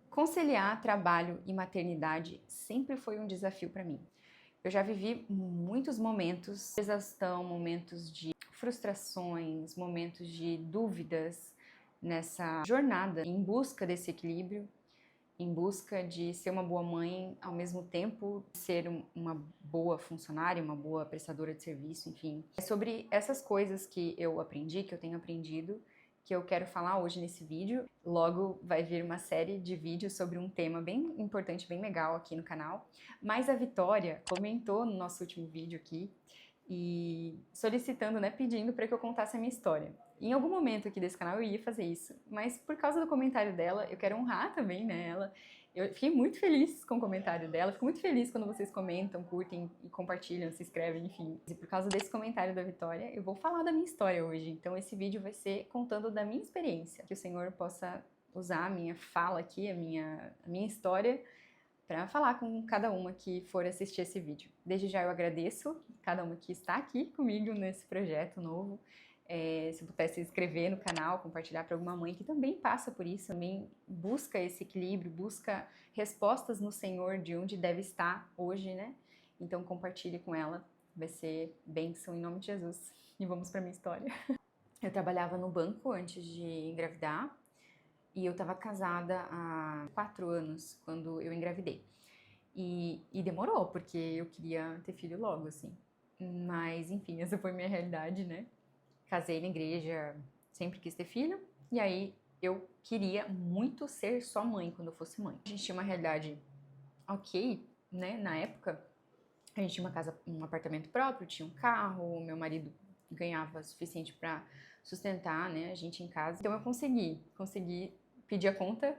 Conciliar trabalho e maternidade sempre foi um desafio para mim. Eu já vivi muitos momentos de exaustão, momentos de frustrações, momentos de dúvidas nessa jornada em busca desse equilíbrio, em busca de ser uma boa mãe, ao mesmo tempo ser uma boa funcionária, uma boa prestadora de serviço, enfim. É sobre essas coisas que eu aprendi, que eu tenho aprendido, que eu quero falar hoje nesse vídeo. Logo vai vir uma série de vídeos sobre um tema bem importante, bem legal aqui no canal. Mas a Vitória comentou no nosso último vídeo aqui e solicitando, né, pedindo para que eu contasse a minha história. Em algum momento aqui desse canal eu ia fazer isso, mas por causa do comentário dela, eu quero honrar também, né, ela. Eu fiquei muito feliz com o comentário dela, fico muito feliz quando vocês comentam, curtem e compartilham, se inscrevem, enfim. E por causa desse comentário da Vitória, eu vou falar da minha história hoje. Então esse vídeo vai ser contando da minha experiência, que o Senhor possa usar a minha fala aqui, a minha história, para falar com cada uma que for assistir esse vídeo. Desde já eu agradeço cada uma que está aqui comigo nesse projeto novo. Se pudesse se inscrever no canal, compartilhar para alguma mãe que também passa por isso, também busca esse equilíbrio, busca respostas no Senhor de onde deve estar hoje, né? Então compartilhe com ela, vai ser bênção em nome de Jesus. E vamos para minha história. Eu trabalhava no banco antes de engravidar e eu estava casada há 4 anos quando eu engravidei. E demorou, porque eu queria ter filho logo, assim. Mas, enfim, essa foi minha realidade, né? Casei na igreja, sempre quis ter filho, e aí eu queria muito ser só mãe quando eu fosse mãe. A gente tinha uma realidade ok, né, na época. A gente tinha uma casa, um apartamento próprio, tinha um carro, meu marido ganhava o suficiente para sustentar, né, a gente em casa. Então eu consegui pedir a conta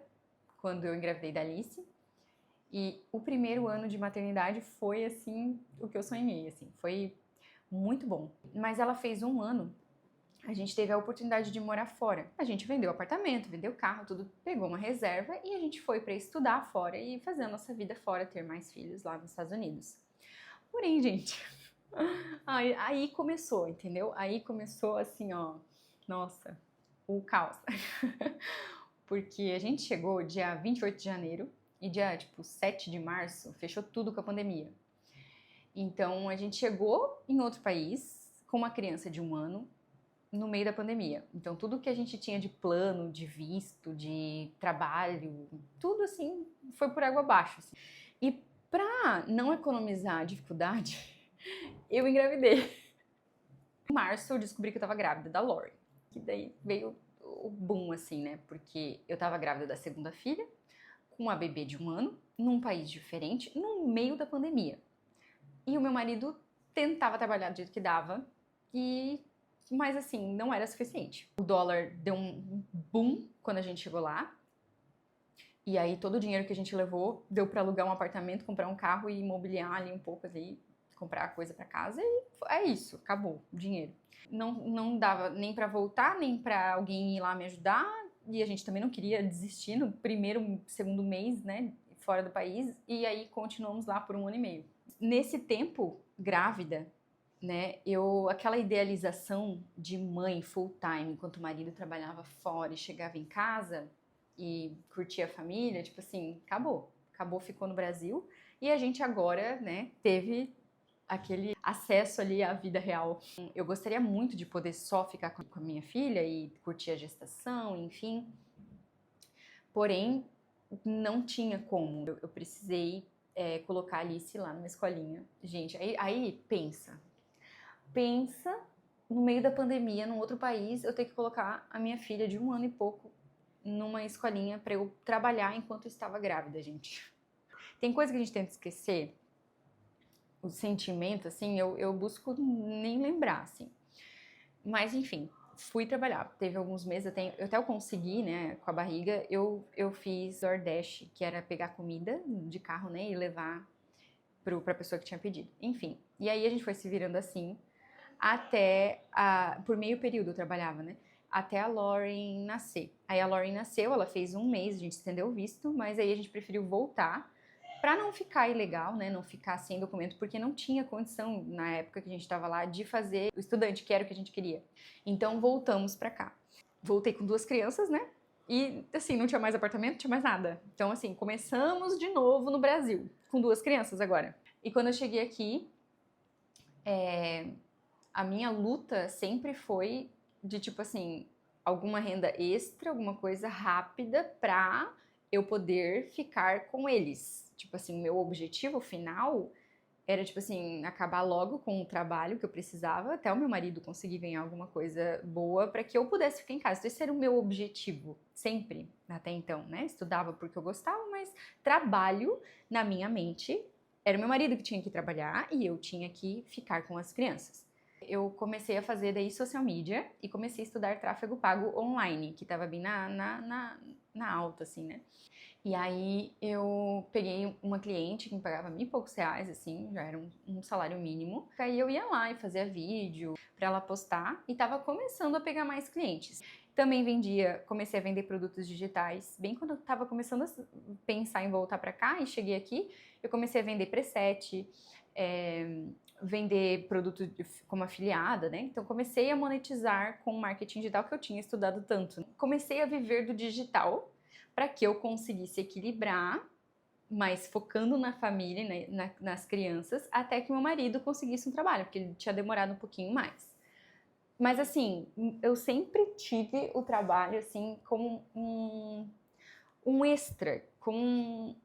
quando eu engravidei da Alice. E o primeiro ano de maternidade foi, assim, o que eu sonhei, assim, foi muito bom. Mas ela fez 1 ano. A gente teve a oportunidade de morar fora. A gente vendeu apartamento, vendeu carro, tudo, pegou uma reserva e a gente foi para estudar fora e fazer a nossa vida fora, ter mais filhos lá nos Estados Unidos. Porém, gente, aí começou, entendeu? Aí começou assim, ó, nossa, o caos. Porque a gente chegou dia 28 de janeiro e dia, tipo, 7 de março, fechou tudo com a pandemia. Então, a gente chegou em outro país com uma criança de 1 ano, no meio da pandemia. Então, tudo que a gente tinha de plano, de visto, de trabalho, tudo assim foi por água abaixo. Assim. E pra não economizar a dificuldade, eu engravidei. Em março, eu descobri que eu tava grávida da Lori. Que daí veio o boom, assim, né? Porque eu tava grávida da 2ª filha, com uma bebê de 1 ano, num país diferente, no meio da pandemia. E o meu marido tentava trabalhar do jeito que dava, mas assim, não era suficiente. O dólar deu um boom quando a gente chegou lá. E aí todo o dinheiro que a gente levou deu para alugar um apartamento, comprar um carro e imobiliar ali um pouco ali, comprar coisa para casa e é isso, acabou o dinheiro. Não dava nem para voltar, nem para alguém ir lá me ajudar, e a gente também não queria desistir no primeiro, segundo mês, né, fora do país, e aí continuamos lá por 1 ano e meio. Nesse tempo, grávida, né, aquela idealização de mãe full time, enquanto o marido trabalhava fora e chegava em casa e curtia a família, tipo assim, acabou, ficou no Brasil e a gente agora, né, teve aquele acesso ali à vida real. Eu gostaria muito de poder só ficar com a minha filha e curtir a gestação, enfim, porém não tinha como. Eu precisei colocar a Alice lá numa escolinha. Gente, aí pensa no meio da pandemia, num outro país, eu ter que colocar a minha filha de 1 ano e pouco numa escolinha para eu trabalhar enquanto eu estava grávida, gente. Tem coisa que a gente tenta esquecer, o sentimento, assim, eu busco nem lembrar, assim. Mas, enfim, fui trabalhar. Teve alguns meses, até eu consegui, né, com a barriga, eu fiz DoorDash, que era pegar comida de carro, né, e levar pra pessoa que tinha pedido. Enfim, e aí a gente foi se virando assim, por meio período eu trabalhava, né? Até a Lauren nascer. Aí a Lauren nasceu, ela fez 1 mês, a gente estendeu o visto, mas aí a gente preferiu voltar para não ficar ilegal, né? Não ficar sem documento, porque não tinha condição na época que a gente estava lá de fazer o estudante, que era o que a gente queria. Então voltamos para cá. Voltei com 2 crianças, né? E, assim, não tinha mais apartamento, não tinha mais nada. Então, assim, começamos de novo no Brasil, com 2 crianças agora. E quando eu cheguei aqui, a minha luta sempre foi de, tipo assim, alguma renda extra, alguma coisa rápida pra eu poder ficar com eles. Tipo assim, meu objetivo final era, tipo assim, acabar logo com o trabalho que eu precisava, até o meu marido conseguir ganhar alguma coisa boa para que eu pudesse ficar em casa. Então, esse era o meu objetivo, sempre, até então, né? Estudava porque eu gostava, mas trabalho, na minha mente, era o meu marido que tinha que trabalhar e eu tinha que ficar com as crianças. Eu comecei a fazer daí social media e comecei a estudar tráfego pago online, que tava bem na alta, assim, né? E aí eu peguei uma cliente que me pagava R$ 1.000 e poucos, assim, já era um salário mínimo. Aí eu ia lá e fazia vídeo pra ela postar e tava começando a pegar mais clientes. Também comecei a vender produtos digitais. Bem quando eu tava começando a pensar em voltar pra cá e cheguei aqui, eu comecei a vender preset, vender produto como afiliada, né? Então comecei a monetizar com o marketing digital que eu tinha estudado tanto. Comecei a viver do digital para que eu conseguisse equilibrar, mas focando na família, né, nas crianças, até que meu marido conseguisse um trabalho, porque ele tinha demorado um pouquinho mais. Mas assim, eu sempre tive o trabalho assim como um extra, como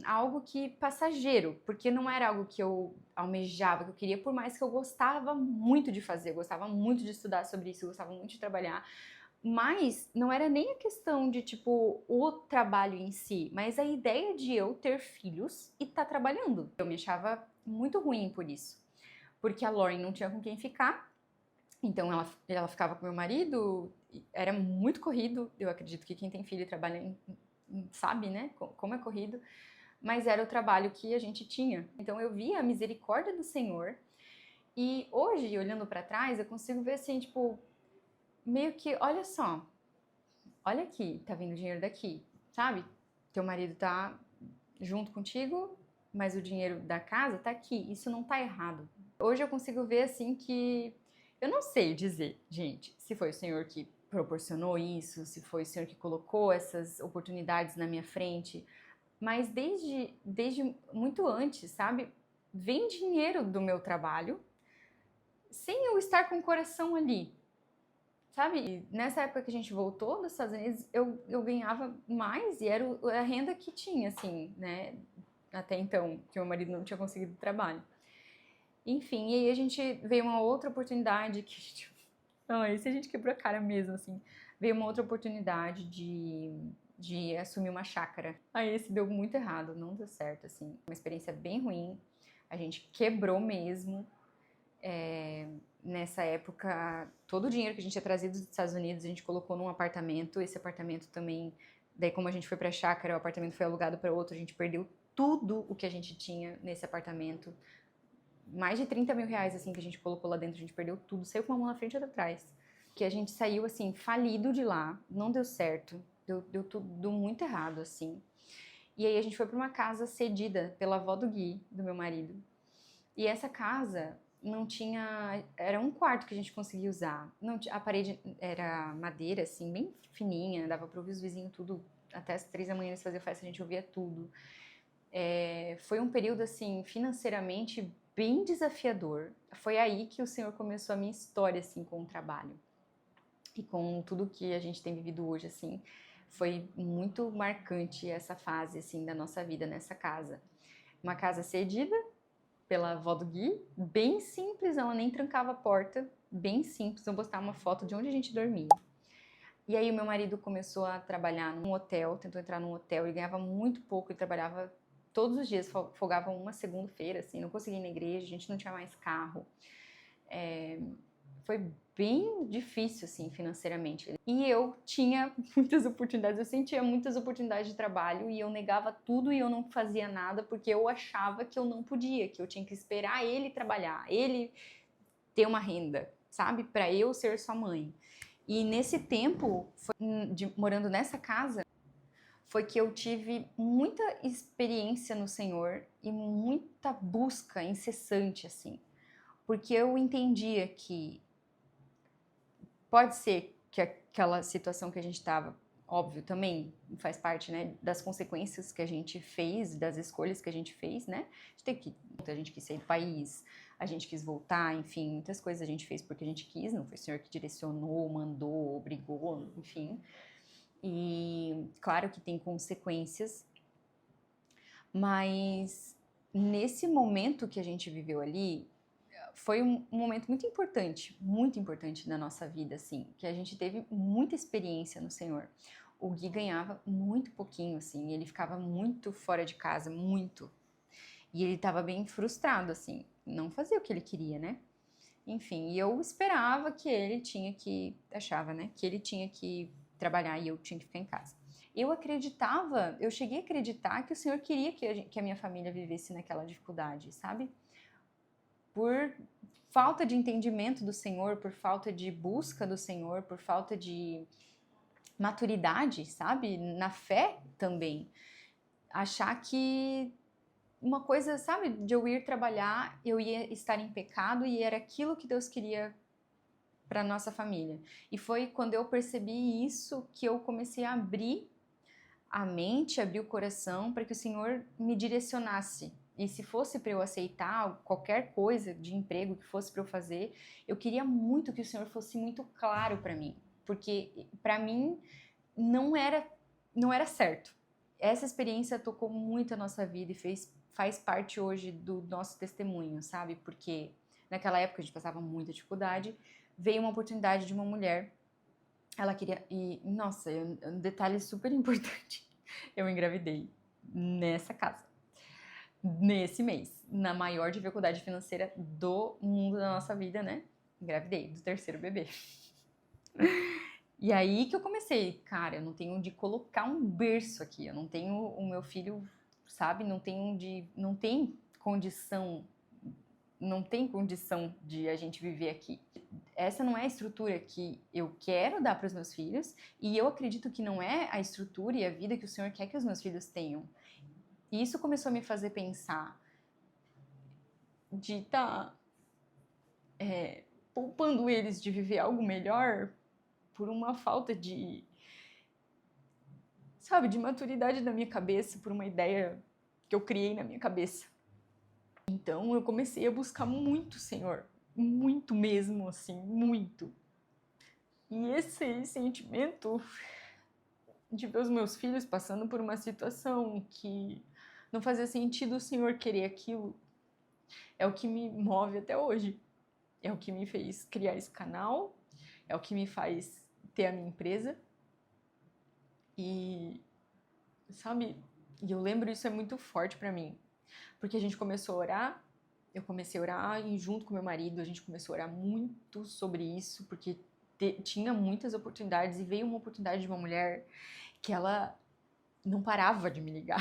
algo que passageiro, porque não era algo que eu almejava, que eu queria, por mais que eu gostava muito de fazer, eu gostava muito de estudar sobre isso, eu gostava muito de trabalhar. Mas não era nem a questão de, tipo, o trabalho em si, mas a ideia de eu ter filhos e estar trabalhando. Eu me achava muito ruim por isso. Porque a Lauren não tinha com quem ficar, então ela ficava com meu marido, era muito corrido. Eu acredito que quem tem filho e trabalha sabe, né, como é corrido. Mas era o trabalho que a gente tinha. Então eu via a misericórdia do Senhor. E hoje, olhando para trás, eu consigo ver assim, tipo, meio que, olha só, olha aqui, tá vindo dinheiro daqui, sabe? Teu marido tá junto contigo, mas o dinheiro da casa tá aqui, isso não tá errado. Hoje eu consigo ver assim que eu não sei dizer, gente, se foi o Senhor que proporcionou isso, se foi o Senhor que colocou essas oportunidades na minha frente, mas desde muito antes, sabe? Vem dinheiro do meu trabalho sem eu estar com o coração ali. Sabe, e nessa época que a gente voltou dos Estados Unidos, eu ganhava mais e era a renda que tinha, assim, né? Até então, que meu marido não tinha conseguido trabalho. Enfim, e aí a gente veio uma outra oportunidade que, tipo, não, esse a gente quebrou a cara mesmo, assim. Veio uma outra oportunidade de assumir uma chácara. Aí esse deu muito errado, não deu certo, assim. Uma experiência bem ruim. A gente quebrou mesmo. Nessa época, todo o dinheiro que a gente tinha trazido dos Estados Unidos, a gente colocou num apartamento. Esse apartamento também, daí como a gente foi pra chácara, o apartamento foi alugado para outro, a gente perdeu tudo o que a gente tinha nesse apartamento. Mais de R$ 30.000, assim, que a gente colocou lá dentro, a gente perdeu tudo, saiu com uma mão na frente e outra atrás. Que a gente saiu, assim, falido de lá, não deu certo, deu tudo muito errado, assim. E aí a gente foi pra uma casa cedida pela avó do Gui, do meu marido. E essa casa não tinha... Era um quarto que a gente conseguia usar. Não, a parede era madeira, assim, bem fininha. Dava pra ouvir os vizinhos tudo. Até as 3 da manhã eles faziam festa, a gente ouvia tudo. Foi um período, assim, financeiramente bem desafiador. Foi aí que o Senhor começou a minha história, assim, com o trabalho. E com tudo que a gente tem vivido hoje, assim. Foi muito marcante essa fase, assim, da nossa vida nessa casa. Uma casa cedida pela avó do Gui, bem simples, ela nem trancava a porta, bem simples, eu postava uma foto de onde a gente dormia. E aí o meu marido começou a trabalhar num hotel, tentou entrar num hotel, ele ganhava muito pouco, ele trabalhava todos os dias, folgava uma segunda-feira, assim, não conseguia ir na igreja, a gente não tinha mais carro. Foi bem difícil, assim, financeiramente. E eu tinha muitas oportunidades, eu sentia muitas oportunidades de trabalho e eu negava tudo e eu não fazia nada porque eu achava que eu não podia, que eu tinha que esperar ele trabalhar, ele ter uma renda, sabe? Para eu ser sua mãe. E nesse tempo, morando nessa casa, foi que eu tive muita experiência no Senhor e muita busca incessante, assim. Porque eu entendia que pode ser que aquela situação que a gente estava óbvio, também faz parte, né, das consequências que a gente fez, das escolhas que a gente fez, né? A gente quis sair do país, a gente quis voltar, enfim, muitas coisas a gente fez porque a gente quis, não foi o Senhor que direcionou, mandou, obrigou, enfim. E claro que tem consequências, mas nesse momento que a gente viveu ali, foi um momento muito importante na nossa vida, assim, que a gente teve muita experiência no Senhor. O Gui ganhava muito pouquinho, assim, ele ficava muito fora de casa, muito. E ele estava bem frustrado, assim, não fazia o que ele queria, né? Enfim, e eu esperava que ele tinha que, achava, né, que ele tinha que trabalhar e eu tinha que ficar em casa. Eu cheguei a acreditar que o Senhor queria que a minha família vivesse naquela dificuldade, sabe? Por falta de entendimento do Senhor, por falta de busca do Senhor, por falta de maturidade, sabe? Na fé também. Achar que uma coisa, sabe, de eu ir trabalhar, eu ia estar em pecado e era aquilo que Deus queria para nossa família. E foi quando eu percebi isso que eu comecei a abrir a mente, abrir o coração para que o Senhor me direcionasse. E se fosse para eu aceitar qualquer coisa de emprego que fosse para eu fazer, eu queria muito que o Senhor fosse muito claro para mim, porque para mim não era certo. Essa experiência tocou muito a nossa vida e faz parte hoje do nosso testemunho, sabe? Porque naquela época a gente passava muita dificuldade, veio uma oportunidade de uma mulher, ela queria, e nossa, um detalhe super importante, eu engravidei nessa casa, nesse mês, na maior dificuldade financeira do mundo da nossa vida, né? Engravidei do terceiro bebê. E aí que eu comecei, cara, eu não tenho onde colocar um berço aqui, eu não tenho o meu filho, sabe, não tem condição, não tem condição de a gente viver aqui. Essa não é a estrutura que eu quero dar para os meus filhos e eu acredito que não é a estrutura e a vida que o Senhor quer que os meus filhos tenham. E isso começou a me fazer pensar de estar poupando eles de viver algo melhor por uma falta de, sabe, de maturidade na minha cabeça, por uma ideia que eu criei na minha cabeça. Então eu comecei a buscar muito, Senhor, muito mesmo, assim, muito. E esse sentimento de ver os meus filhos passando por uma situação que não fazia sentido o Senhor querer aquilo, é o que me move até hoje. É o que me fez criar esse canal, é o que me faz ter a minha empresa. E, sabe, e eu lembro isso é muito forte pra mim, porque a gente começou a orar, eu comecei a orar e junto com meu marido a gente começou a orar muito sobre isso, porque tinha muitas oportunidades e veio uma oportunidade de uma mulher que ela não parava de me ligar.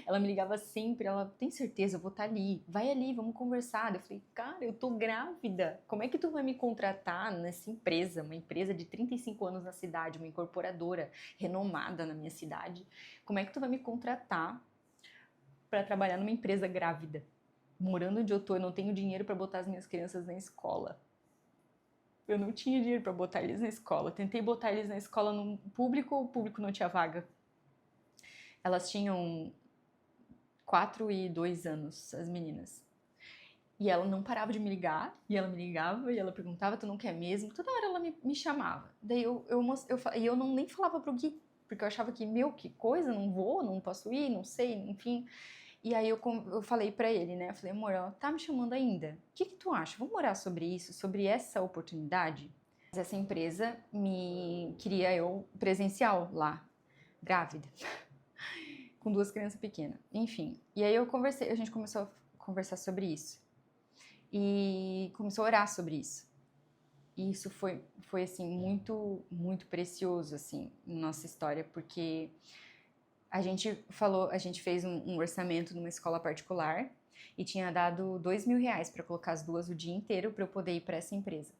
Ela me ligava sempre, ela tem certeza, eu vou estar ali, vai ali, vamos conversar. Eu falei, cara, eu tô grávida, como é que tu vai me contratar nessa empresa, uma empresa de 35 anos na cidade, uma incorporadora renomada na minha cidade, como é que tu vai me contratar para trabalhar numa empresa grávida? Morando onde eu tô, eu não tenho dinheiro para botar as minhas crianças na escola. Eu não tinha dinheiro para botar eles na escola. Tentei botar eles na escola no público, o público não tinha vaga. Elas tinham 4 e 2 anos, as meninas. E ela não parava de me ligar, e ela me ligava, e ela perguntava, tu não quer mesmo? Toda hora ela me chamava. Daí eu não nem falava pro Gui, porque eu achava que, meu, que coisa, não vou, não posso ir, não sei, enfim. E aí eu falei pra ele, né, eu falei, amor, ela tá me chamando ainda. O que tu acha? Vamos orar sobre isso, sobre essa oportunidade? Essa empresa me queria eu presencial lá, grávida. Com 2 crianças pequenas, enfim. E aí a gente começou a conversar sobre isso. E começou a orar sobre isso. E isso foi assim, muito, muito precioso, assim, na nossa história, porque a gente fez um orçamento numa escola particular e tinha dado R$ 2.000 para colocar as duas o dia inteiro para eu poder ir para essa empresa.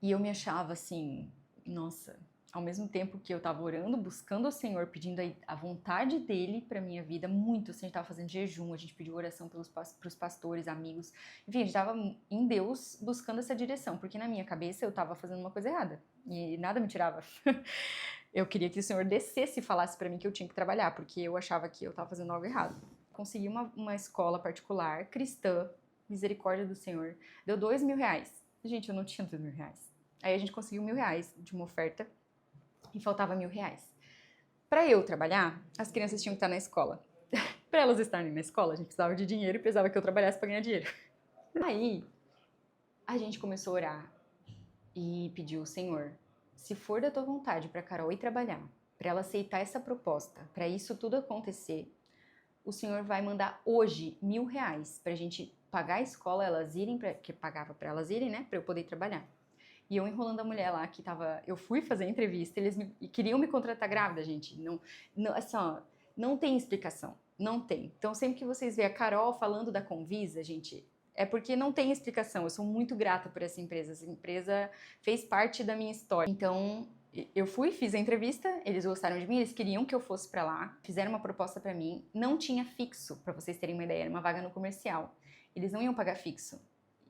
E eu me achava assim, nossa, ao mesmo tempo que eu estava orando, buscando o Senhor, pedindo a vontade dele para minha vida, muito, assim, a gente estava fazendo jejum, a gente pediu oração pros pastores, amigos, enfim, a gente estava em Deus buscando essa direção, porque na minha cabeça eu estava fazendo uma coisa errada, e nada me tirava. Eu queria que o Senhor descesse e falasse para mim que eu tinha que trabalhar, porque eu achava que eu estava fazendo algo errado. Consegui uma escola particular, cristã, misericórdia do Senhor, deu R$2.000. Gente, eu não tinha R$2.000. Aí a gente conseguiu R$1.000 de uma oferta, e faltava R$1.000. Para eu trabalhar, as crianças tinham que estar na escola. Para elas estarem na escola, a gente precisava de dinheiro e precisava que eu trabalhasse para ganhar dinheiro. Aí, a gente começou a orar e pediu ao Senhor, se for da tua vontade para Carol ir trabalhar, para ela aceitar essa proposta, para isso tudo acontecer, o Senhor vai mandar hoje R$1.000 para a gente pagar a escola, elas irem, que pagava para elas irem, né, para eu poder trabalhar. E eu enrolando a mulher lá que tava. Eu fui fazer a entrevista, eles queriam me contratar grávida, gente. Não, assim, ó, não tem explicação. Não tem. Então, sempre que vocês vê a Carol falando da Convisa, gente, é porque não tem explicação. Eu sou muito grata por essa empresa. Essa empresa fez parte da minha história. Então, eu fui, fiz a entrevista, eles gostaram de mim, eles queriam que eu fosse pra lá, fizeram uma proposta pra mim. Não tinha fixo, pra vocês terem uma ideia, era uma vaga no comercial. Eles não iam pagar fixo.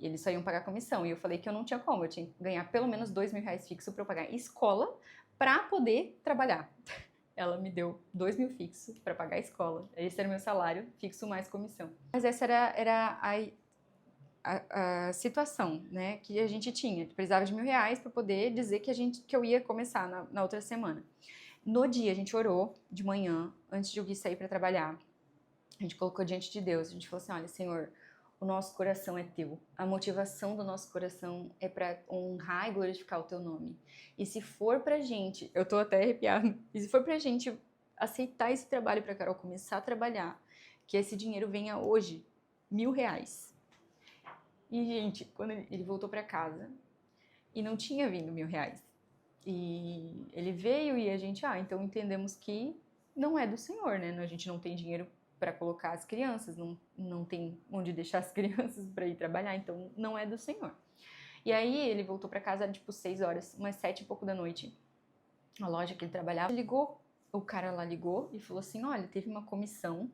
E eles só iam pagar comissão. E eu falei que eu não tinha como. Eu tinha que ganhar pelo menos R$2.000 fixo para eu pagar escola para poder trabalhar. Ela me deu R$2.000 fixo para pagar a escola. Esse era o meu salário, fixo mais comissão. Mas essa era a situação, né, que a gente tinha. Precisava de R$1.000 para poder dizer que eu ia começar na outra semana. No dia, a gente orou de manhã, antes de eu ir sair para trabalhar. A gente colocou diante de Deus. A gente falou assim, olha, Senhor, o nosso coração é teu. A motivação do nosso coração é para honrar e glorificar o teu nome. E se for pra gente, eu tô até arrepiada, e se for pra gente aceitar esse trabalho pra Carol começar a trabalhar, que esse dinheiro venha hoje, R$1.000. E, gente, quando ele voltou pra casa, e não tinha vindo R$1.000. E ele veio e a gente, então entendemos que não é do Senhor, né? A gente não tem dinheiro para colocar as crianças, não tem onde deixar as crianças para ir trabalhar, então não é do Senhor. E aí ele voltou para casa, tipo, 6 horas, umas 7 e pouco da noite. A loja que ele trabalhava, ligou, o cara lá ligou e falou assim, olha, teve uma comissão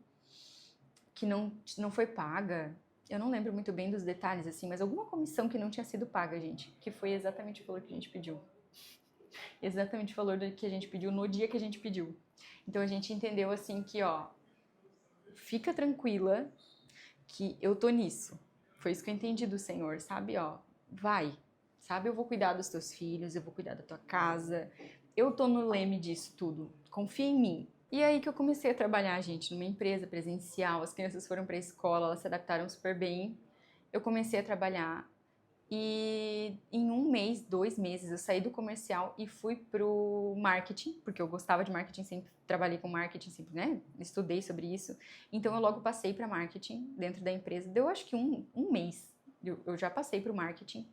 que não foi paga. Eu não lembro muito bem dos detalhes, assim, mas alguma comissão que não tinha sido paga, gente, que foi exatamente o valor que a gente pediu. Exatamente o valor que a gente pediu no dia que a gente pediu. Então a gente entendeu, assim, que, fica tranquila que eu tô nisso. Foi isso que eu entendi do Senhor, sabe? Vai, sabe? Eu vou cuidar dos teus filhos, eu vou cuidar da tua casa. Eu tô no leme disso tudo. Confia em mim. E aí que eu comecei a trabalhar, gente, numa empresa presencial. As crianças foram pra escola, elas se adaptaram super bem. Eu comecei a trabalhar e em 1 mês, 2 meses, eu saí do comercial e fui pro marketing, porque eu gostava de marketing, sempre trabalhei com marketing, sempre, né? Estudei sobre isso. Então eu logo passei para marketing dentro da empresa. Deu acho que um mês, eu já passei pro marketing.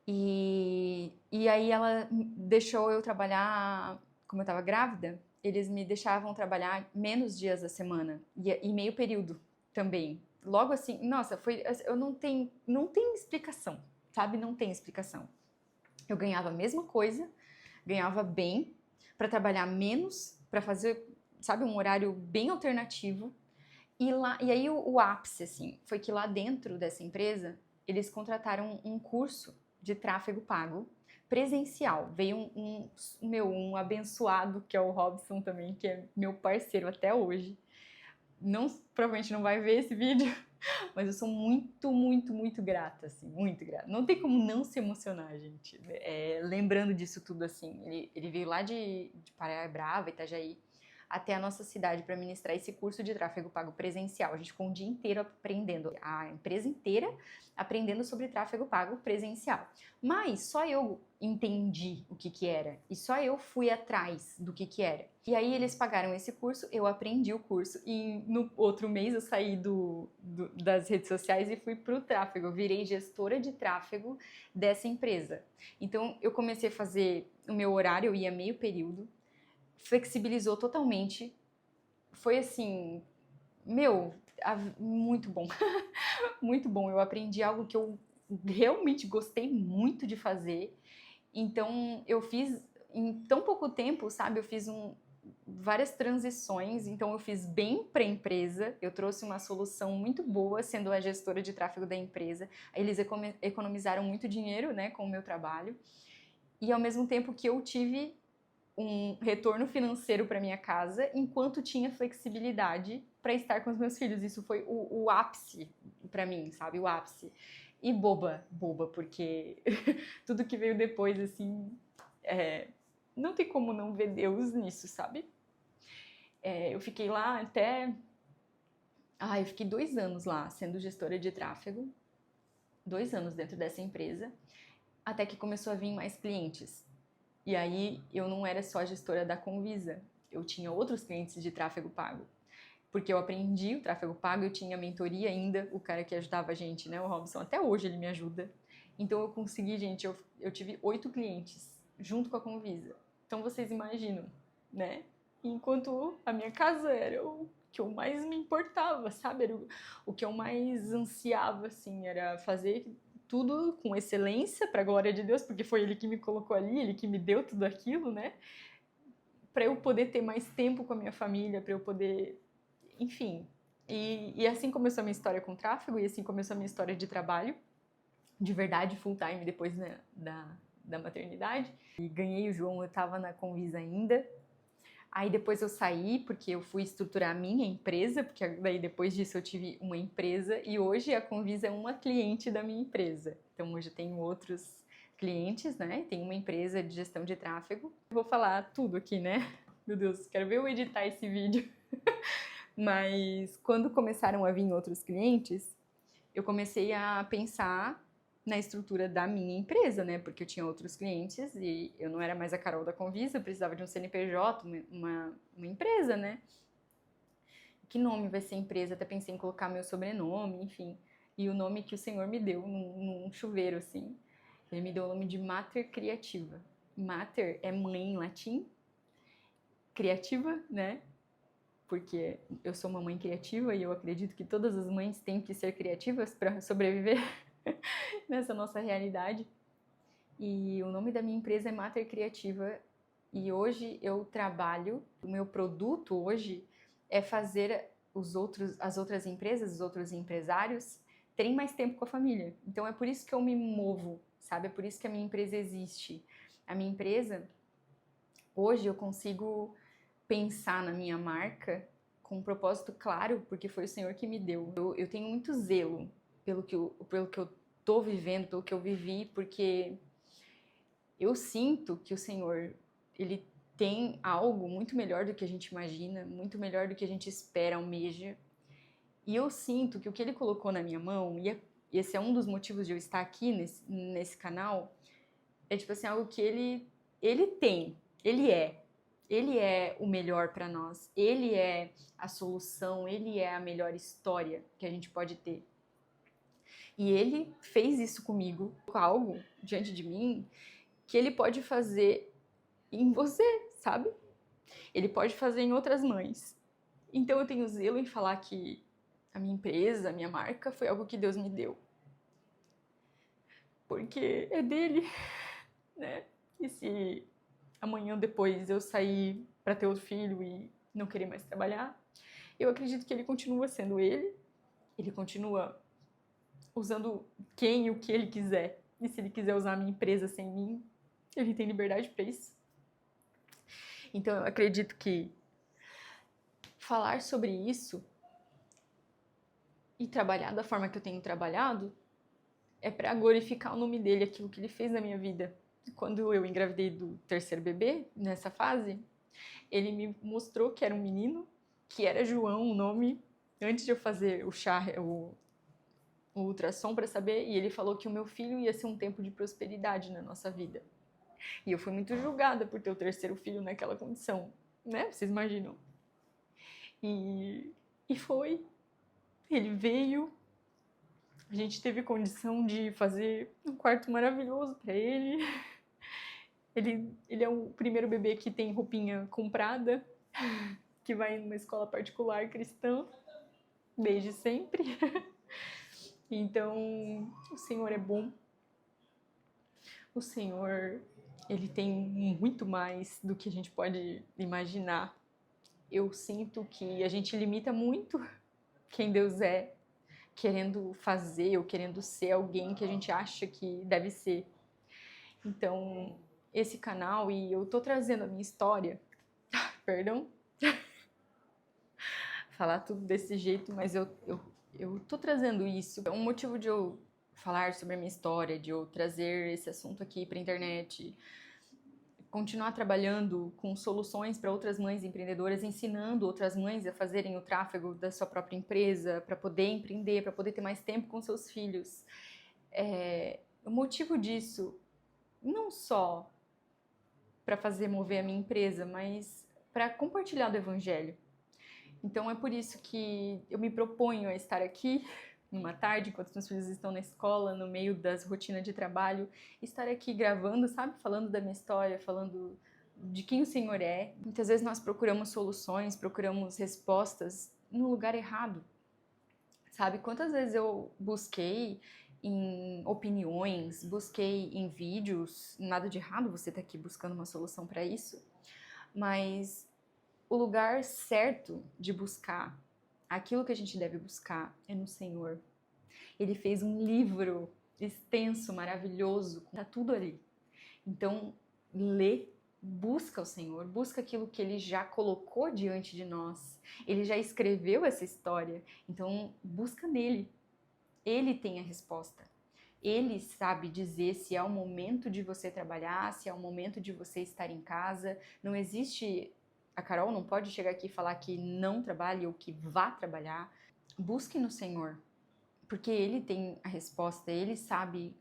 E aí ela deixou eu trabalhar, como eu estava grávida, eles me deixavam trabalhar menos dias da semana e meio período também. Logo assim, nossa, eu não tem explicação, sabe? Não tem explicação. Eu ganhava a mesma coisa, ganhava bem, para trabalhar menos, para fazer, sabe, um horário bem alternativo. E aí o ápice, assim, foi que lá dentro dessa empresa, eles contrataram um curso de tráfego pago presencial. Veio um abençoado, que é o Robson também, que é meu parceiro até hoje. Provavelmente não vai ver esse vídeo, mas eu sou muito, muito, muito grata, assim, muito grata. Não tem como não se emocionar, gente. Lembrando disso tudo, assim, ele veio lá de Praia Brava, Itajaí, até a nossa cidade para ministrar esse curso de tráfego pago presencial. A gente ficou um dia inteiro aprendendo, a empresa inteira aprendendo sobre tráfego pago presencial. Mas só eu entendi o que era e só eu fui atrás do que era. E aí eles pagaram esse curso, eu aprendi o curso e no outro mês eu saí das redes sociais e fui pro tráfego. Eu virei gestora de tráfego dessa empresa. Então eu comecei a fazer o meu horário, eu ia meio período, flexibilizou totalmente. Foi assim, muito bom. Muito bom. Eu aprendi algo que eu realmente gostei muito de fazer. Então, eu fiz em tão pouco tempo, sabe, eu fiz várias transições, então eu fiz bem para a empresa, eu trouxe uma solução muito boa sendo a gestora de tráfego da empresa, eles economizaram muito dinheiro, né, com o meu trabalho, e ao mesmo tempo que eu tive um retorno financeiro para minha casa, enquanto tinha flexibilidade para estar com os meus filhos. Isso foi o ápice para mim, sabe? O ápice. E boba, porque tudo que veio depois, assim, não tem como não ver Deus nisso, sabe? Eu fiquei lá até... eu fiquei 2 anos lá, sendo gestora de tráfego. 2 anos dentro dessa empresa, até que começou a vir mais clientes. E aí eu não era só a gestora da Convisa, eu tinha outros clientes de tráfego pago. Porque eu aprendi o tráfego pago, eu tinha mentoria ainda, o cara que ajudava a gente, né, o Robson, até hoje ele me ajuda. Então eu consegui, gente, eu tive 8 clientes junto com a Convisa. Então vocês imaginam, né? Enquanto a minha casa era o que eu mais me importava, sabe? Era o que eu mais ansiava, assim, era fazer tudo com excelência, para a glória de Deus, porque foi Ele que me colocou ali, Ele que me deu tudo aquilo, né? Para eu poder ter mais tempo com a minha família, para eu poder, enfim. E assim começou a minha história com tráfego, e assim começou a minha história de trabalho, de verdade, full time, depois, né, da maternidade. E ganhei o João, eu estava na Convisa ainda. Aí depois eu saí, porque eu fui estruturar a minha empresa, porque daí depois disso eu tive uma empresa, e hoje a Convisa é uma cliente da minha empresa. Então hoje eu tenho outros clientes, né? Tenho uma empresa de gestão de tráfego. Eu vou falar tudo aqui, né? Meu Deus, quero ver eu editar esse vídeo. Mas quando começaram a vir outros clientes, eu comecei a pensar na estrutura da minha empresa, né? Porque eu tinha outros clientes e eu não era mais a Carol da Convisa, eu precisava de um CNPJ, uma empresa, né? Que nome vai ser empresa? Até pensei em colocar meu sobrenome, enfim. E o nome que o Senhor me deu num chuveiro, assim. Ele me deu o nome de Mater Criativa. Mater é mãe em latim, criativa, né? Porque eu sou uma mãe criativa e eu acredito que todas as mães têm que ser criativas para sobreviver nessa nossa realidade. E o nome da minha empresa é Mater Criativa e hoje eu trabalho, o meu produto hoje é fazer as outras empresas, os outros empresários terem mais tempo com a família. Então é por isso que eu me movo, sabe? É por isso que a minha empresa existe. A minha empresa, hoje eu consigo pensar na minha marca com um propósito claro, porque foi o Senhor que me deu. Eu tenho muito zelo pelo que eu tô vivendo, pelo que eu vivi, porque eu sinto que o Senhor, Ele tem algo muito melhor do que a gente imagina, muito melhor do que a gente espera, almeja. E eu sinto que o que Ele colocou na minha mão, e esse é um dos motivos de eu estar aqui nesse canal, é tipo assim, algo que Ele tem, Ele é o melhor para nós, Ele é a solução, Ele é a melhor história que a gente pode ter. E Ele fez isso comigo, algo diante de mim, que Ele pode fazer em você, sabe? Ele pode fazer em outras mães. Então eu tenho zelo em falar que a minha empresa, a minha marca, foi algo que Deus me deu. Porque é dele, né? E se amanhã depois eu sair para ter outro filho e não querer mais trabalhar, eu acredito que ele continua sendo ele continua usando quem e o que ele quiser. E se ele quiser usar a minha empresa sem mim, ele tem liberdade para isso. Então eu acredito que falar sobre isso e trabalhar da forma que eu tenho trabalhado é para glorificar o nome dele, aquilo que ele fez na minha vida. Quando eu engravidei do terceiro bebê, nessa fase, ele me mostrou que era um menino, que era João o nome, antes de eu fazer o ultrassom para saber, e ele falou que o meu filho ia ser um tempo de prosperidade na nossa vida. E eu fui muito julgada por ter o terceiro filho naquela condição, né? Vocês imaginam? E foi. Ele veio, a gente teve condição de fazer um quarto maravilhoso para ele. Ele é o primeiro bebê que tem roupinha comprada, que vai numa escola particular cristã, desde sempre. Então, o Senhor é bom. O Senhor ele tem muito mais do que a gente pode imaginar. Eu sinto que a gente limita muito quem Deus é, querendo fazer ou querendo ser alguém que a gente acha que deve ser. Então, esse canal, e eu tô trazendo a minha história, perdão, falar tudo desse jeito, mas eu tô trazendo isso. É um motivo de eu falar sobre a minha história, de eu trazer esse assunto aqui pra internet, continuar trabalhando com soluções para outras mães empreendedoras, ensinando outras mães a fazerem o tráfego da sua própria empresa, para poder empreender, para poder ter mais tempo com seus filhos. O motivo disso, não só para fazer mover a minha empresa, mas para compartilhar do evangelho. Então é por isso que eu me proponho a estar aqui numa tarde, enquanto meus filhos estão na escola, no meio das rotinas de trabalho, estar aqui gravando, sabe? Falando da minha história, falando de quem o Senhor é. Muitas vezes nós procuramos soluções, procuramos respostas no lugar errado, sabe? Quantas vezes eu busquei em opiniões, busquei em vídeos, nada de errado você tá aqui buscando uma solução para isso, mas o lugar certo de buscar aquilo que a gente deve buscar é no Senhor. Ele fez um livro extenso, maravilhoso, tá tudo ali. Então, lê, busca o Senhor, busca aquilo que Ele já colocou diante de nós. Ele já escreveu essa história, então busca nele. Ele tem a resposta. Ele sabe dizer se é o momento de você trabalhar, se é o momento de você estar em casa. Não existe... A Carol não pode chegar aqui e falar que não trabalhe ou que vá trabalhar. Busque no Senhor, porque Ele tem a resposta, Ele sabe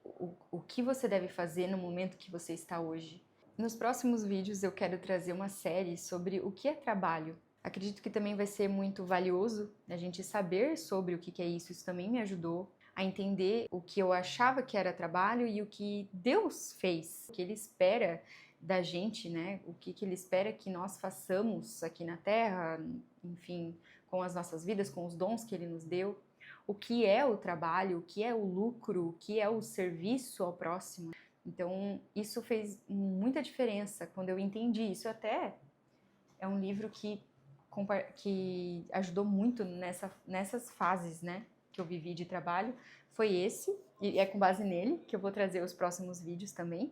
o que você deve fazer no momento que você está hoje. Nos próximos vídeos eu quero trazer uma série sobre o que é trabalho. Acredito que também vai ser muito valioso a gente saber sobre o que é isso. Isso também me ajudou a entender o que eu achava que era trabalho e o que Deus fez, o que Ele espera da gente, né? O que Ele espera que nós façamos aqui na Terra, enfim, com as nossas vidas, com os dons que Ele nos deu. O que é o trabalho, o que é o lucro, o que é o serviço ao próximo. Então, isso fez muita diferença quando eu entendi isso. Até é um livro que ajudou muito nessas fases, né, que eu vivi de trabalho. Foi esse, e é com base nele que eu vou trazer os próximos vídeos também.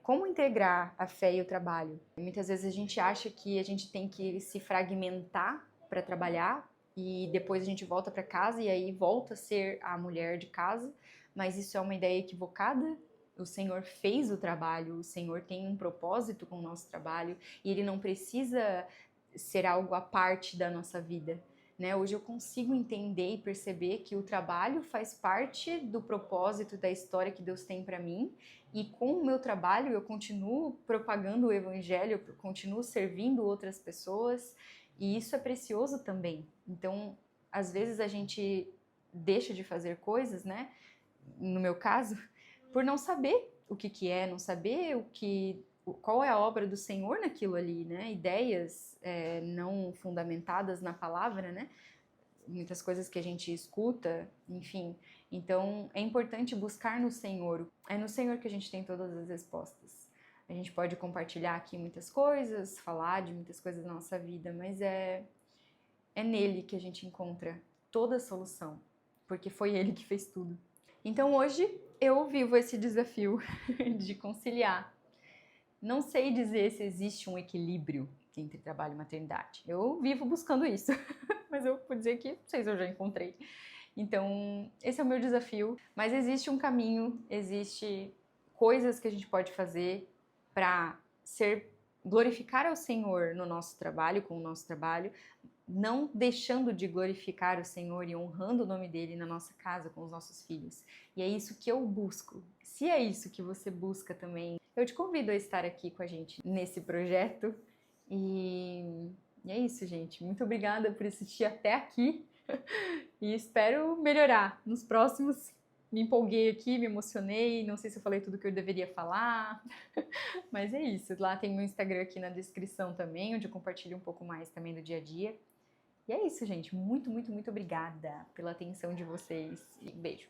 Como integrar a fé e o trabalho. Muitas vezes a gente acha que a gente tem que se fragmentar para trabalhar e depois a gente volta para casa e aí volta a ser a mulher de casa, mas isso é uma ideia equivocada. O Senhor fez o trabalho, o Senhor tem um propósito com o nosso trabalho e Ele não precisa ser algo à parte da nossa vida. Né? Hoje eu consigo entender e perceber que o trabalho faz parte do propósito da história que Deus tem para mim, e com o meu trabalho eu continuo propagando o evangelho, eu continuo servindo outras pessoas, e isso é precioso também. Então, às vezes a gente deixa de fazer coisas, né? No meu caso, por não saber o que é, não saber qual é a obra do Senhor naquilo ali, né? Ideias não fundamentadas na palavra, né? Muitas coisas que a gente escuta, enfim. Então, é importante buscar no Senhor. É no Senhor que a gente tem todas as respostas. A gente pode compartilhar aqui muitas coisas, falar de muitas coisas da nossa vida, mas é nele que a gente encontra toda a solução, porque foi Ele que fez tudo. Então, hoje, eu vivo esse desafio de conciliar. Não sei dizer se existe um equilíbrio entre trabalho e maternidade. Eu vivo buscando isso, mas eu vou dizer que não sei se eu já encontrei. Então, esse é o meu desafio. Mas existe um caminho, existe coisas que a gente pode fazer para glorificar ao Senhor no nosso trabalho, com o nosso trabalho, não deixando de glorificar o Senhor e honrando o nome dele na nossa casa, com os nossos filhos. E é isso que eu busco. Se é isso que você busca também, eu te convido a estar aqui com a gente nesse projeto. E é isso, gente. Muito obrigada por assistir até aqui. E espero melhorar nos próximos. Me empolguei aqui, me emocionei, não sei se eu falei tudo que eu deveria falar, mas é isso. Lá tem meu Instagram aqui na descrição também, onde eu compartilho um pouco mais também do dia a dia. E é isso, gente. Muito, muito, muito obrigada pela atenção de vocês. E beijo.